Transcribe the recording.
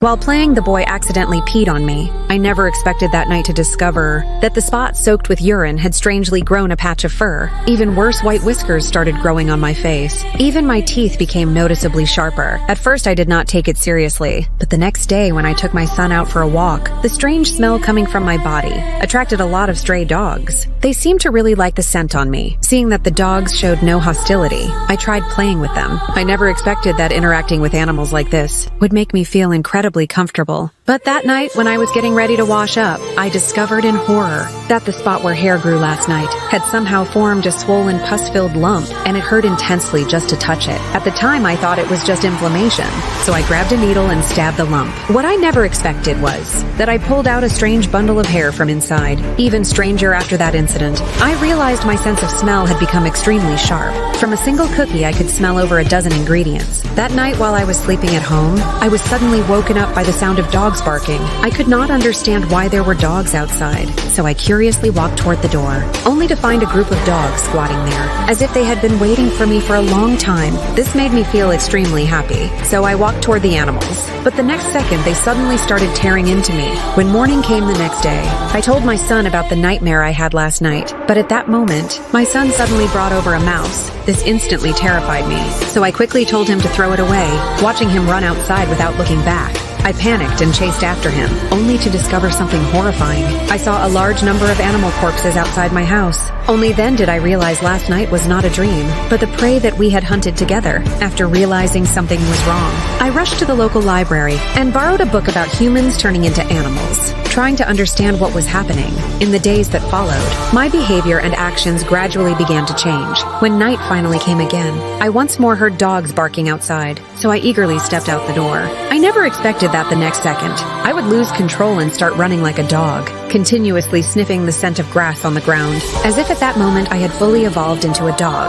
While playing, the boy accidentally peed on me. I never expected that night to discover that the spot soaked with urine had strangely grown a patch of fur. Even worse, white whiskers started growing on my face. Even my teeth became noticeably sharper. At first, I did not take it seriously, but the next day when I took my son out for a walk, the strange smell coming from my body attracted a lot of stray dogs. They seemed to really like the scent on me. Seeing that the dogs showed no hostility, I tried playing with them. I never expected that interacting with animals like this would make me feel incredibly comfortable. But that night, when I was getting ready to wash up, I discovered in horror that the spot where hair grew last night had somehow formed a swollen, pus-filled lump, and it hurt intensely just to touch it. At the time, I thought it was just inflammation, so I grabbed a needle and stabbed the lump. What I never expected was that I pulled out a strange bundle of hair from inside. Even stranger after that incident, I realized my sense of smell had become extremely sharp. From a single cookie, I could smell over a dozen ingredients. That night, while I was sleeping at home, I was suddenly woken up by the sound of dogs barking. I could not understand why there were dogs outside, so I curiously walked toward the door, only to find a group of dogs squatting there, as if they had been waiting for me for a long time. This made me feel extremely happy, so I walked toward the animals. But the next second, they suddenly started tearing into me. When morning came the next day, I told my son about the nightmare I had last night, but at that moment, my son suddenly brought over a mouse. This instantly terrified me, so I quickly told him to throw it away, watching him run outside without looking back. I panicked and chased after him, only to discover something horrifying. I saw a large number of animal corpses outside my house. Only then did I realize last night was not a dream, but the prey that we had hunted together. After realizing something was wrong, I rushed to the local library and borrowed a book about humans turning into animals, trying to understand what was happening. In the days that followed, my behavior and actions gradually began to change. When night finally came again, I once more heard dogs barking outside, so I eagerly stepped out the door. I never expected that the next second I would lose control and start running like a dog, continuously sniffing the scent of grass on the ground, as if at that moment I had fully evolved into a dog.